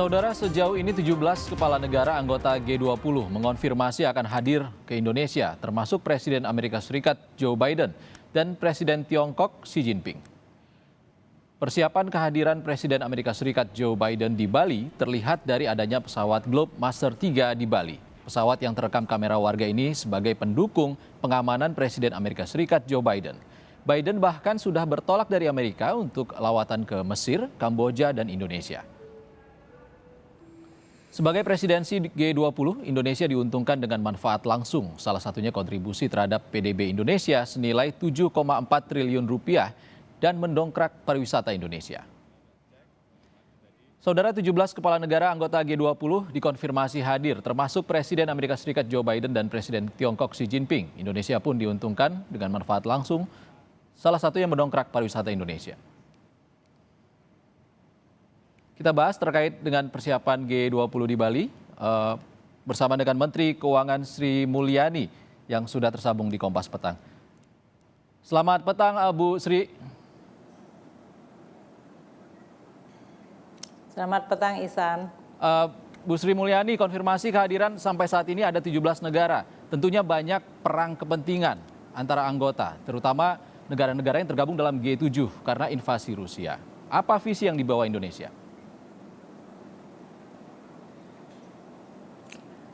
Saudara, sejauh ini 17 kepala negara anggota G20 mengonfirmasi akan hadir ke Indonesia, termasuk Presiden Amerika Serikat Joe Biden dan Presiden Tiongkok Xi Jinping. Persiapan kehadiran Presiden Amerika Serikat Joe Biden di Bali terlihat dari adanya pesawat Globemaster 3 di Bali. Pesawat yang terekam kamera warga ini sebagai pendukung pengamanan Presiden Amerika Serikat Joe Biden. Biden bahkan sudah bertolak dari Amerika untuk lawatan ke Mesir, Kamboja, dan Indonesia. Sebagai presidensi G20, Indonesia diuntungkan dengan manfaat langsung, salah satunya kontribusi terhadap PDB Indonesia senilai 7,4 triliun rupiah dan mendongkrak pariwisata Indonesia. Saudara, 17 kepala negara anggota G20 dikonfirmasi hadir, termasuk Presiden Amerika Serikat Joe Biden dan Presiden Tiongkok Xi Jinping. Indonesia pun diuntungkan dengan manfaat langsung, salah satunya mendongkrak pariwisata Indonesia. Kita bahas terkait dengan persiapan G20 di Bali bersama dengan Menteri Keuangan Sri Mulyani yang sudah tersambung di Kompas Petang. Selamat petang, Bu Sri. Selamat petang, Ihsan. Bu Sri Mulyani, konfirmasi kehadiran sampai saat ini ada 17 negara. Tentunya banyak perang kepentingan antara anggota, terutama negara-negara yang tergabung dalam G7 karena invasi Rusia. Apa visi yang dibawa Indonesia?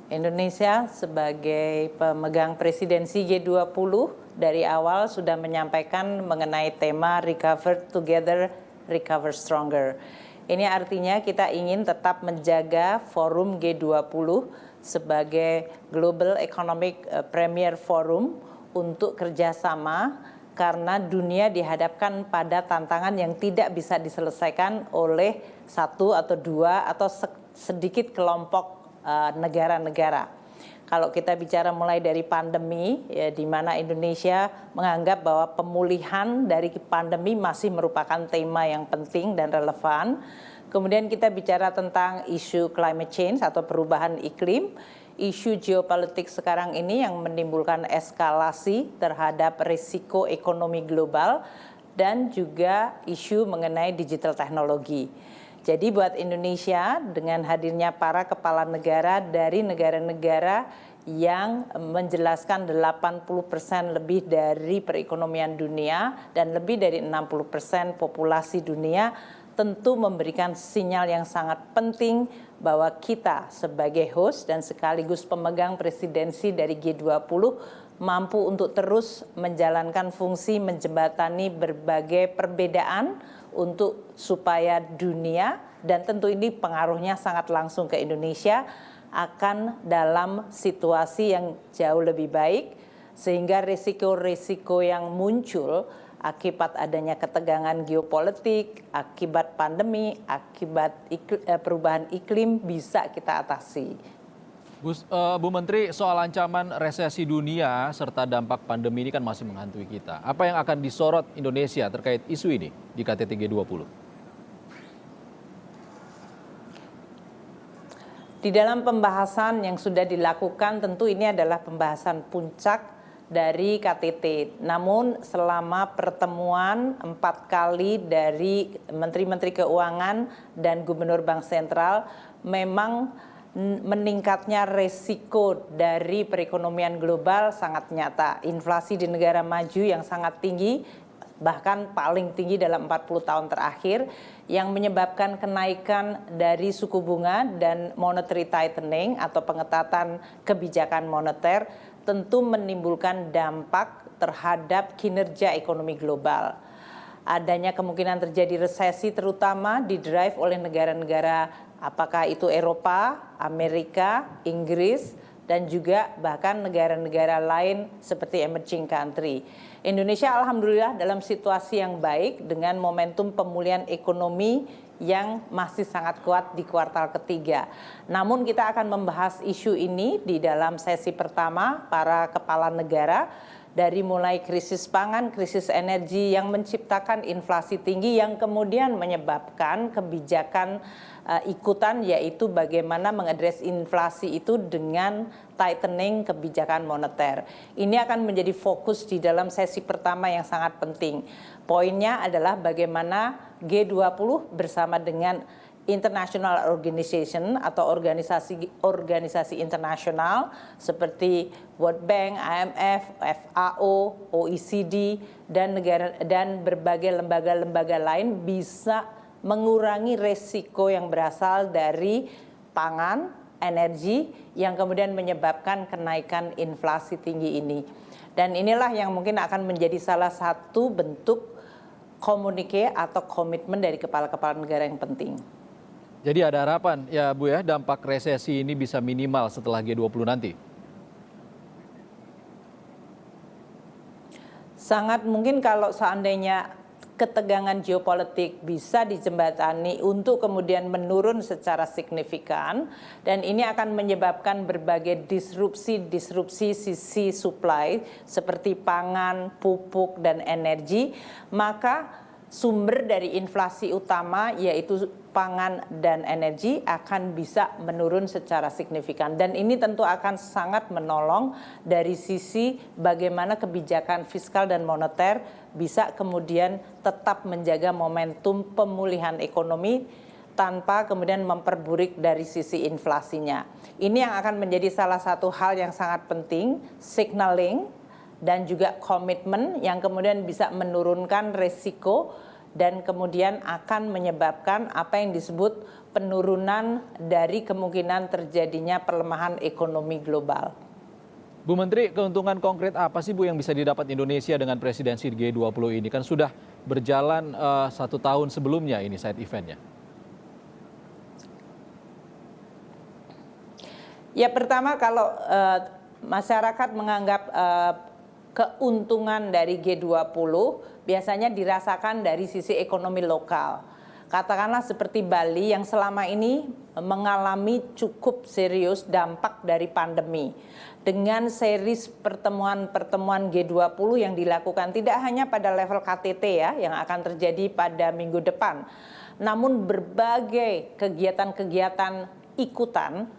Indonesia sebagai pemegang presidensi G20 dari awal sudah menyampaikan mengenai tema Recover Together, Recover Stronger. Ini artinya kita ingin tetap menjaga forum G20 sebagai Global Economic Premier Forum untuk kerjasama karena dunia dihadapkan pada tantangan yang tidak bisa diselesaikan oleh satu atau dua atau sedikit kelompok negara-negara. Kalau kita bicara mulai dari pandemi, ya, di mana Indonesia menganggap bahwa pemulihan dari pandemi masih merupakan tema yang penting dan relevan. Kemudian kita bicara tentang isu climate change atau perubahan iklim, isu geopolitik sekarang ini yang menimbulkan eskalasi terhadap risiko ekonomi global dan juga isu mengenai digital teknologi. Jadi buat Indonesia dengan hadirnya para kepala negara dari negara-negara yang menjelaskan 80% lebih dari perekonomian dunia dan lebih dari 60% populasi dunia tentu memberikan sinyal yang sangat penting bahwa kita sebagai host dan sekaligus pemegang presidensi dari G20 mampu untuk terus menjalankan fungsi menjembatani berbagai perbedaan untuk supaya dunia, dan tentu ini pengaruhnya sangat langsung ke Indonesia, akan dalam situasi yang jauh lebih baik, sehingga risiko-risiko yang muncul akibat adanya ketegangan geopolitik, akibat pandemi, akibat perubahan iklim bisa kita atasi. Bu Menteri, soal ancaman resesi dunia serta dampak pandemi ini kan masih menghantui kita. Apa yang akan disorot Indonesia terkait isu ini di KTT G20? Di dalam pembahasan yang sudah dilakukan, tentu ini adalah pembahasan puncak dari KTT. Namun selama pertemuan 4 kali dari Menteri-Menteri Keuangan dan Gubernur Bank Sentral, memang meningkatnya resiko dari perekonomian global sangat nyata. Inflasi di negara maju yang sangat tinggi, bahkan paling tinggi dalam 40 tahun terakhir, yang menyebabkan kenaikan dari suku bunga dan monetary tightening atau pengetatan kebijakan moneter tentu menimbulkan dampak terhadap kinerja ekonomi global. Adanya kemungkinan terjadi resesi terutama didrive oleh negara-negara apakah itu Eropa, Amerika, Inggris, dan juga bahkan negara-negara lain seperti emerging country. Indonesia alhamdulillah dalam situasi yang baik dengan momentum pemulihan ekonomi yang masih sangat kuat di kuartal ketiga. Namun kita akan membahas isu ini di dalam sesi pertama para kepala negara, dari mulai krisis pangan, krisis energi yang menciptakan inflasi tinggi yang kemudian menyebabkan kebijakan ikutan, yaitu bagaimana mengadres inflasi itu dengan tightening kebijakan moneter. Ini akan menjadi fokus di dalam sesi pertama yang sangat penting. Poinnya adalah bagaimana G20 bersama dengan international organization atau organisasi internasional seperti World Bank, IMF, FAO, OECD dan berbagai lembaga-lembaga lain bisa mengurangi resiko yang berasal dari pangan, energi yang kemudian menyebabkan kenaikan inflasi tinggi ini. Dan inilah yang mungkin akan menjadi salah satu bentuk komunike atau komitmen dari kepala-kepala negara yang penting. Jadi ada harapan ya Bu ya, dampak resesi ini bisa minimal setelah G20 nanti? Sangat mungkin kalau seandainya ketegangan geopolitik bisa dijembatani untuk kemudian menurun secara signifikan, dan ini akan menyebabkan berbagai disrupsi sisi supply seperti pangan, pupuk, dan energi, maka sumber dari inflasi utama yaitu pangan dan energi akan bisa menurun secara signifikan. Dan ini tentu akan sangat menolong dari sisi bagaimana kebijakan fiskal dan moneter bisa kemudian tetap menjaga momentum pemulihan ekonomi tanpa kemudian memperburuk dari sisi inflasinya. Ini yang akan menjadi salah satu hal yang sangat penting, signaling dan juga komitmen yang kemudian bisa menurunkan resiko dan kemudian akan menyebabkan apa yang disebut penurunan dari kemungkinan terjadinya pelemahan ekonomi global. Bu Menteri, keuntungan konkret apa sih Bu yang bisa didapat Indonesia dengan presidensi G20 ini? Kan sudah berjalan 1 tahun sebelumnya ini side eventnya. Ya pertama kalau masyarakat menganggap keuntungan dari G20 biasanya dirasakan dari sisi ekonomi lokal. Katakanlah seperti Bali yang selama ini mengalami cukup serius dampak dari pandemi. Dengan series pertemuan-pertemuan G20 yang dilakukan tidak hanya pada level KTT ya yang akan terjadi pada minggu depan, namun berbagai kegiatan-kegiatan ikutan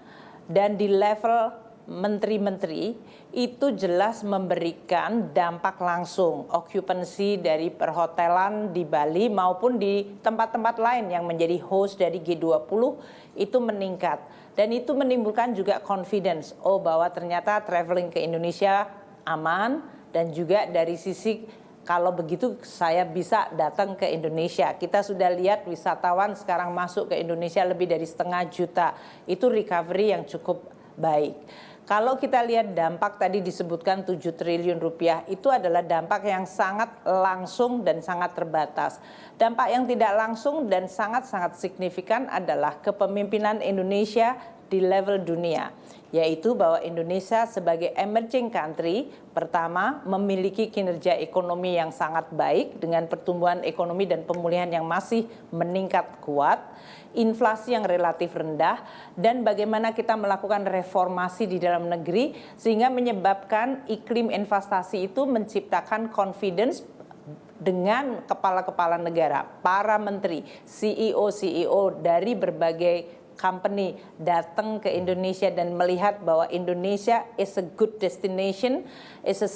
dan di level menteri-menteri itu jelas memberikan dampak langsung okupansi dari perhotelan di Bali maupun di tempat-tempat lain yang menjadi host dari G20 itu meningkat dan itu menimbulkan juga confidence bahwa ternyata traveling ke Indonesia aman dan juga dari sisi kalau begitu saya bisa datang ke Indonesia. Kita sudah lihat wisatawan sekarang masuk ke Indonesia lebih dari 500 juta. Itu recovery yang cukup baik. Kalau kita lihat dampak tadi disebutkan 7 triliun rupiah itu adalah dampak yang sangat langsung dan sangat terbatas. Dampak yang tidak langsung dan sangat-sangat signifikan adalah kepemimpinan Indonesia di level dunia, yaitu bahwa Indonesia sebagai emerging country pertama memiliki kinerja ekonomi yang sangat baik dengan pertumbuhan ekonomi dan pemulihan yang masih meningkat kuat, inflasi yang relatif rendah, dan bagaimana kita melakukan reformasi di dalam negeri sehingga menyebabkan iklim investasi itu menciptakan confidence dengan kepala-kepala negara, para menteri, CEO dari berbagai company datang ke Indonesia dan melihat bahwa Indonesia is a good destination, is a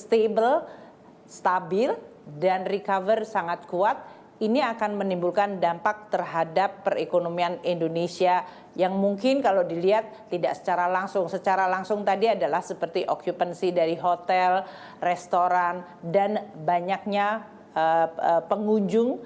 stabil dan recover sangat kuat. Ini akan menimbulkan dampak terhadap perekonomian Indonesia yang mungkin kalau dilihat tidak secara langsung. Secara langsung tadi adalah seperti okupansi dari hotel, restoran, dan banyaknya pengunjung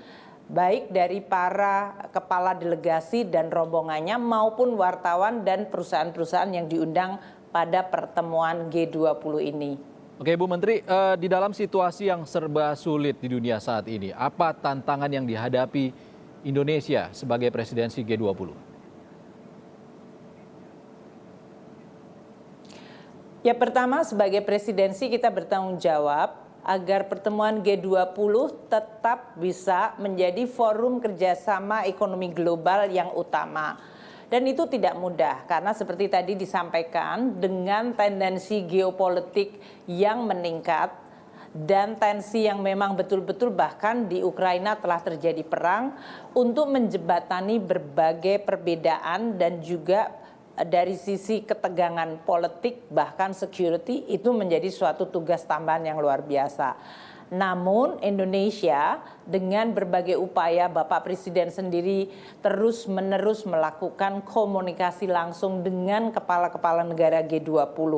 baik dari para kepala delegasi dan rombongannya maupun wartawan dan perusahaan-perusahaan yang diundang pada pertemuan G20 ini. Oke Bu Menteri, di dalam situasi yang serba sulit di dunia saat ini, apa tantangan yang dihadapi Indonesia sebagai presidensi G20? Ya pertama sebagai presidensi kita bertanggung jawab agar pertemuan G20 tetap bisa menjadi forum kerjasama ekonomi global yang utama. Dan itu tidak mudah karena seperti tadi disampaikan dengan tendensi geopolitik yang meningkat dan tensi yang memang betul-betul bahkan di Ukraina telah terjadi perang untuk menjembatani berbagai perbedaan dan juga dari sisi ketegangan politik bahkan security itu menjadi suatu tugas tambahan yang luar biasa. Namun Indonesia dengan berbagai upaya Bapak Presiden sendiri terus-menerus melakukan komunikasi langsung dengan kepala-kepala negara G20.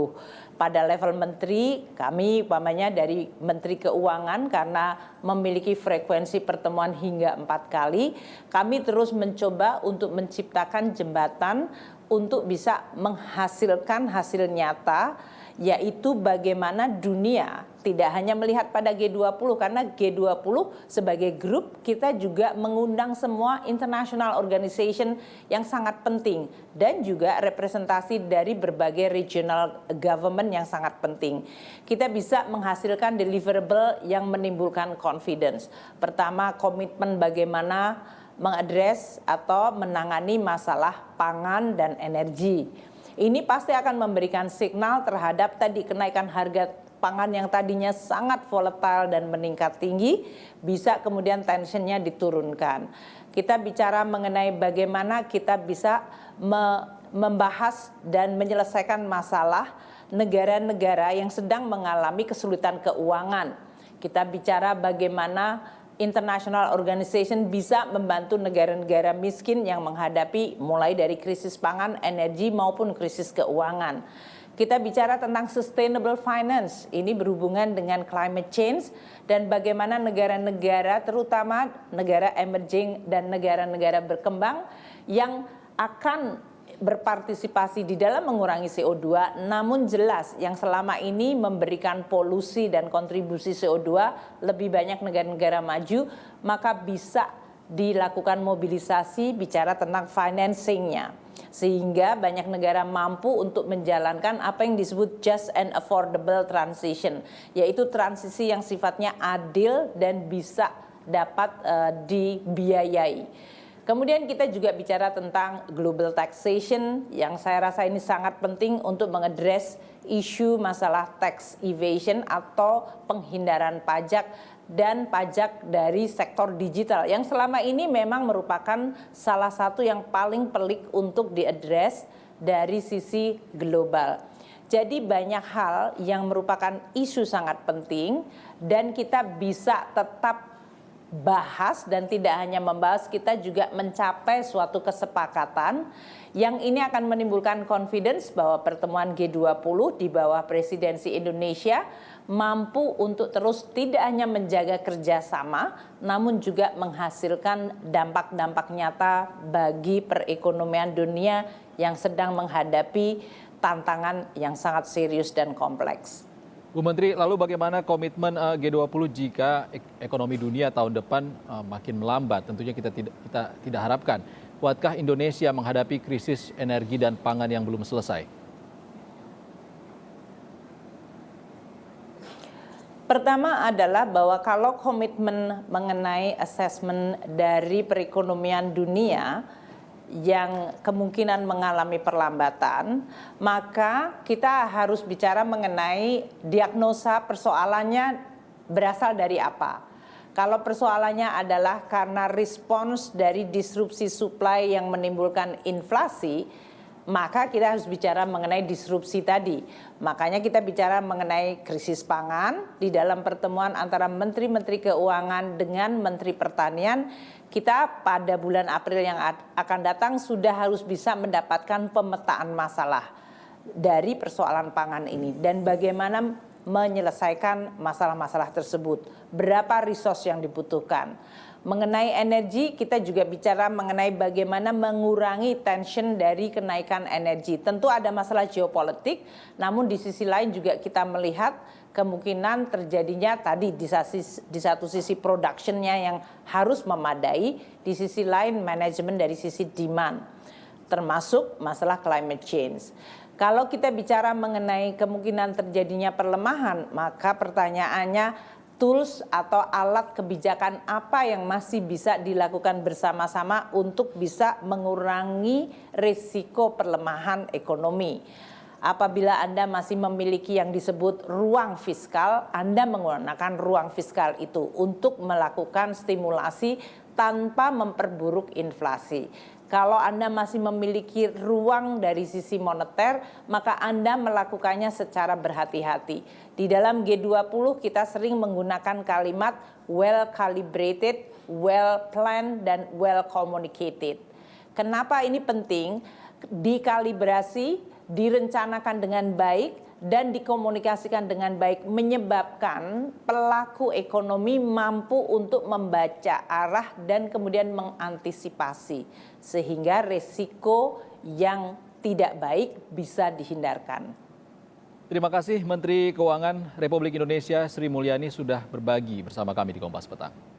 Pada level menteri, kami umpamanya dari Menteri Keuangan karena memiliki frekuensi pertemuan hingga 4 kali, kami terus mencoba untuk menciptakan jembatan untuk bisa menghasilkan hasil nyata, yaitu bagaimana dunia tidak hanya melihat pada G20, karena G20 sebagai grup kita juga mengundang semua international organization yang sangat penting dan juga representasi dari berbagai regional government yang sangat penting. Kita bisa menghasilkan deliverable yang menimbulkan confidence. Pertama, komitmen bagaimana mengadres atau menangani masalah pangan dan energi. Ini pasti akan memberikan signal terhadap tadi kenaikan harga pangan yang tadinya sangat volatile dan meningkat tinggi, bisa kemudian tensionnya diturunkan. Kita bicara mengenai bagaimana kita bisa membahas dan menyelesaikan masalah negara-negara yang sedang mengalami kesulitan keuangan. Kita bicara bagaimana international organization bisa membantu negara-negara miskin yang menghadapi mulai dari krisis pangan, energi maupun krisis keuangan. Kita bicara tentang sustainable finance, ini berhubungan dengan climate change dan bagaimana negara-negara terutama negara emerging dan negara-negara berkembang yang akan berpartisipasi di dalam mengurangi CO2, namun jelas yang selama ini memberikan polusi dan kontribusi CO2 lebih banyak negara-negara maju, maka bisa dilakukan mobilisasi bicara tentang financingnya. Sehingga banyak negara mampu untuk menjalankan apa yang disebut just and affordable transition, yaitu transisi yang sifatnya adil dan bisa dapat dibiayai. Kemudian kita juga bicara tentang global taxation yang saya rasa ini sangat penting untuk mengadres isu masalah tax evasion atau penghindaran pajak dan pajak dari sektor digital yang selama ini memang merupakan salah satu yang paling pelik untuk diadres dari sisi global. Jadi banyak hal yang merupakan isu sangat penting dan kita bisa tetap bahas dan tidak hanya membahas, kita juga mencapai suatu kesepakatan yang ini akan menimbulkan confidence bahwa pertemuan G20 di bawah presidensi Indonesia mampu untuk terus tidak hanya menjaga kerjasama, namun juga menghasilkan dampak-dampak nyata bagi perekonomian dunia yang sedang menghadapi tantangan yang sangat serius dan kompleks. Bu Menteri, lalu bagaimana komitmen G20 jika ekonomi dunia tahun depan makin melambat? Tentunya kita tidak harapkan. Kuatkah Indonesia menghadapi krisis energi dan pangan yang belum selesai? Pertama adalah bahwa kalau komitmen mengenai assessment dari perekonomian dunia yang kemungkinan mengalami perlambatan, maka kita harus bicara mengenai diagnosa persoalannya berasal dari apa. Kalau persoalannya adalah karena respons dari disrupsi supply yang menimbulkan inflasi, maka kita harus bicara mengenai disrupsi tadi. Makanya kita bicara mengenai krisis pangan di dalam pertemuan antara Menteri-Menteri Keuangan dengan Menteri Pertanian. Kita pada bulan April yang akan datang sudah harus bisa mendapatkan pemetaan masalah dari persoalan pangan ini dan bagaimana menyelesaikan masalah-masalah tersebut. Berapa resource yang dibutuhkan. Mengenai energi, kita juga bicara mengenai bagaimana mengurangi tension dari kenaikan energi. Tentu ada masalah geopolitik, namun di sisi lain juga kita melihat kemungkinan terjadinya tadi di satu sisi productionnya yang harus memadai, di sisi lain manajemen dari sisi demand, termasuk masalah climate change. Kalau kita bicara mengenai kemungkinan terjadinya perlemahan, maka pertanyaannya tools atau alat kebijakan apa yang masih bisa dilakukan bersama-sama untuk bisa mengurangi risiko perlemahan ekonomi. Apabila Anda masih memiliki yang disebut ruang fiskal, Anda menggunakan ruang fiskal itu untuk melakukan stimulasi tanpa memperburuk inflasi. Kalau Anda masih memiliki ruang dari sisi moneter, maka Anda melakukannya secara berhati-hati. Di dalam G20 kita sering menggunakan kalimat well calibrated, well planned, dan well communicated. Kenapa ini penting? Dikalibrasi, direncanakan dengan baik, dan dikomunikasikan dengan baik menyebabkan pelaku ekonomi mampu untuk membaca arah dan kemudian mengantisipasi sehingga risiko yang tidak baik bisa dihindarkan. Terima kasih Menteri Keuangan Republik Indonesia Sri Mulyani sudah berbagi bersama kami di Kompas Petang.